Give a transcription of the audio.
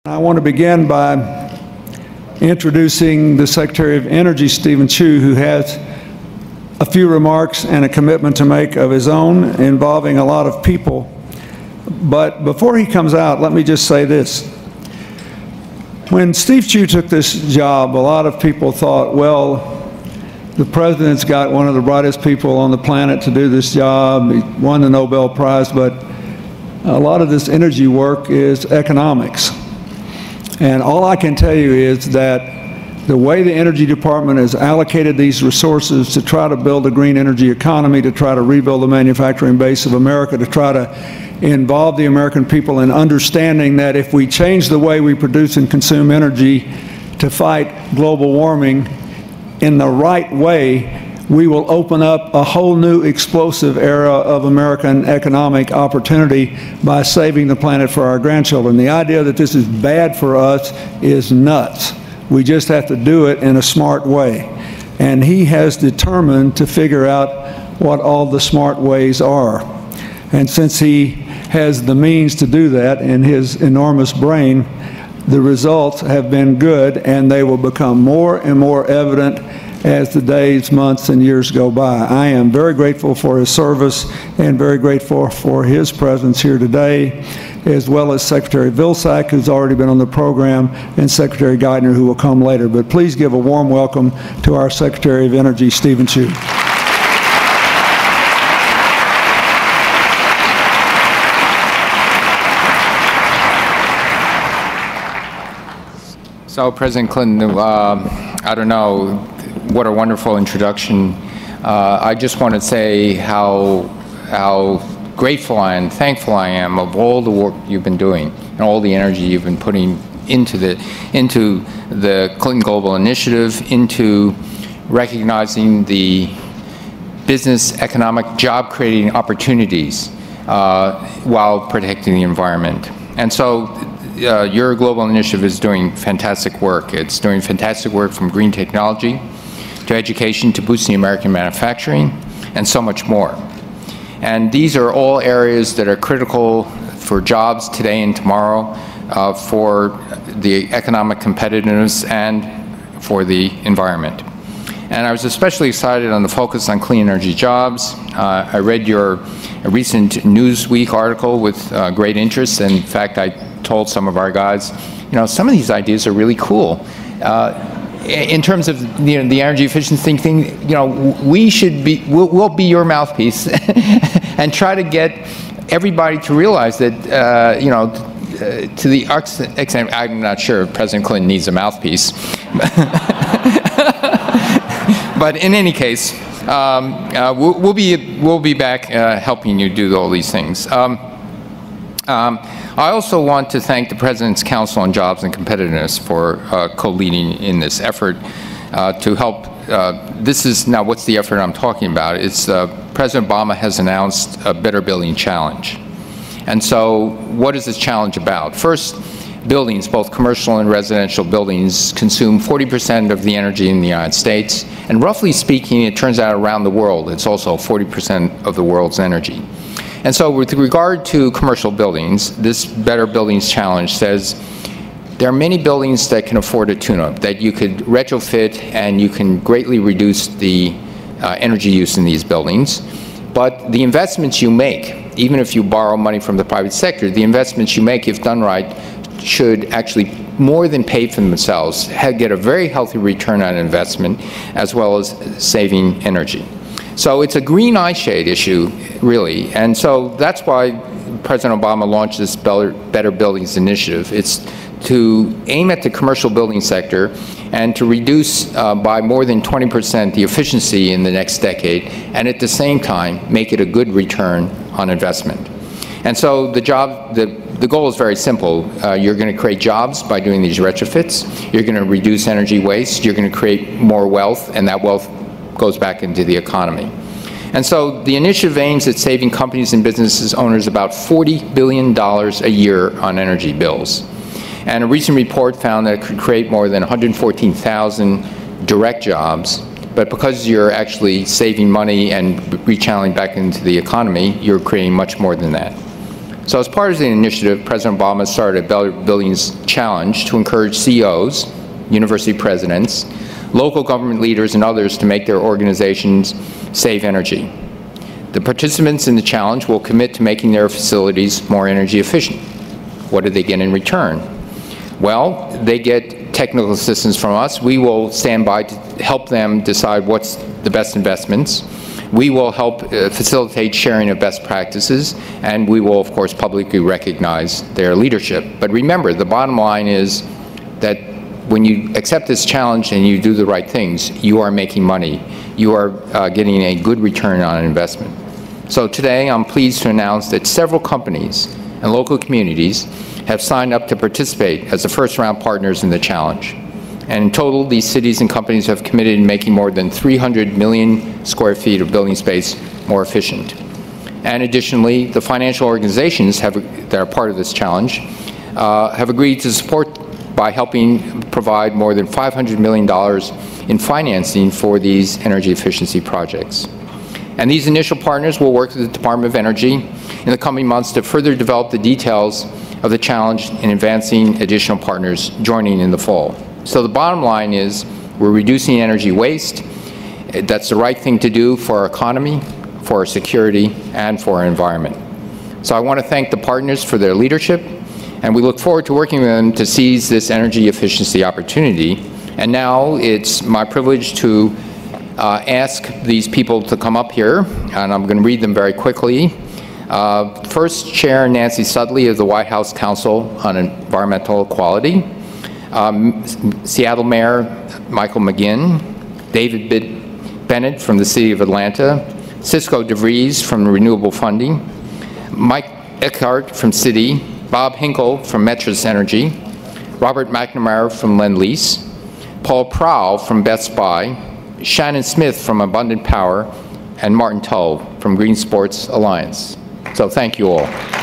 I want to begin by introducing the Secretary of Energy, Stephen Chu, who has a few remarks and a commitment to make of his own involving a lot of people. But before he comes out, let me just say this. When Steve Chu took this job, a lot of people thought, well, the president's got one of the brightest people on the planet to do this job. He won the Nobel Prize, but a lot of this energy work is economics. And all I can tell you is that the way the Energy Department has allocated these resources to try to build a green energy economy, to try to rebuild the manufacturing base of America, to try to involve the American people in understanding that if we change the way we produce and consume energy to fight global warming in the right way, we will open up a whole new explosive era of American economic opportunity by saving the planet for our grandchildren. The idea that this is bad for us is nuts. We just have to do it in a smart way. And he has determined to figure out what all the smart ways are. And since he has the means to do that in his enormous brain, the results have been good, and they will become more and more evident as the days, months, and years go by. I am very grateful for his service and very grateful for his presence here today, as well as Secretary Vilsack, who's already been on the program, and Secretary Geithner, who will come later. But please give a warm welcome to our Secretary of Energy, Stephen Chu. So, President Clinton, I don't know, what a wonderful introduction. I just want to say how grateful and thankful I am of all the work you've been doing and all the energy you've been putting into the Clinton Global Initiative, into recognizing the business, economic, job-creating opportunities while protecting the environment. And so your global initiative is doing fantastic work. It's doing fantastic work from green technology to education, to boosting American manufacturing, and so much more. And these are all areas that are critical for jobs today and tomorrow, for the economic competitiveness and for the environment. And I was especially excited on the focus on clean energy jobs. I read your recent Newsweek article with great interest. And in fact, I told some of our guys, you know, some of these ideas are really cool. In terms of the energy efficiency thing, you know, we'll be your mouthpiece and try to get everybody to realize that, you know, to the extent, I'm not sure if President Clinton needs a mouthpiece. But in any case, we'll be back helping you do all these things. I also want to thank the President's Council on Jobs and Competitiveness for co-leading in this effort to help. This is now, what's the effort I'm talking about? It's President Obama has announced a Better Building Challenge. And so what is this challenge about? First, buildings, both commercial and residential buildings, consume 40% of the energy in the United States. And roughly speaking, it turns out around the world, it's also 40% of the world's energy. And so with regard to commercial buildings, this Better Buildings Challenge says there are many buildings that can afford a tune-up, that you could retrofit and you can greatly reduce the energy use in these buildings. But the investments you make, even if you borrow money from the private sector, the investments you make, if done right, should actually more than pay for themselves, get a very healthy return on investment, as well as saving energy. So it's a green eyeshade issue, really, and so that's why President Obama launched this Better Buildings Initiative. It's to aim at the commercial building sector and to reduce by more than 20% the efficiency in the next decade, and at the same time make it a good return on investment. And so the goal is very simple. You're going to create jobs by doing these retrofits. You're going to reduce energy waste. You're going to create more wealth, and that wealth goes back into the economy. And so the initiative aims at saving companies and businesses owners about $40 billion a year on energy bills. And a recent report found that it could create more than 114,000 direct jobs, but because you're actually saving money and rechanneling back into the economy, you're creating much more than that. So as part of the initiative, President Obama started a Better Buildings Challenge to encourage CEOs, university presidents, local government leaders, and others to make their organizations save energy. The participants in the challenge will commit to making their facilities more energy efficient. What do they get in return? Well, they get technical assistance from us. We will stand by to help them decide what's the best investments. We will help facilitate sharing of best practices, and we will, of course, publicly recognize their leadership. But remember, the bottom line is that when you accept this challenge and you do the right things, you are making money. You are getting a good return on investment. So today, I'm pleased to announce that several companies and local communities have signed up to participate as the first-round partners in the challenge. And in total, these cities and companies have committed in making more than 300 million square feet of building space more efficient. And additionally, the financial organizations that are part of this challenge have agreed to support by helping provide more than $500 million in financing for these energy efficiency projects. And these initial partners will work with the Department of Energy in the coming months to further develop the details of the challenge in advancing additional partners joining in the fall. So the bottom line is we're reducing energy waste. That's the right thing to do for our economy, for our security, and for our environment. So I want to thank the partners for their leadership, and we look forward to working with them to seize this energy efficiency opportunity. And now it's my privilege to ask these people to come up here, and I'm going to read them very quickly. First, Chair Nancy Sudley of the White House Council on Environmental Equality. Seattle Mayor Michael McGinn, David Bennett from the City of Atlanta, Cisco DeVries from Renewable Funding, Mike Eckhart from Citi, Bob Hinkle from Metris Energy, Robert McNamara from Lend-Lease, Paul Prowl from Best Buy, Shannon Smith from Abundant Power, and Martin Tull from Green Sports Alliance. So thank you all.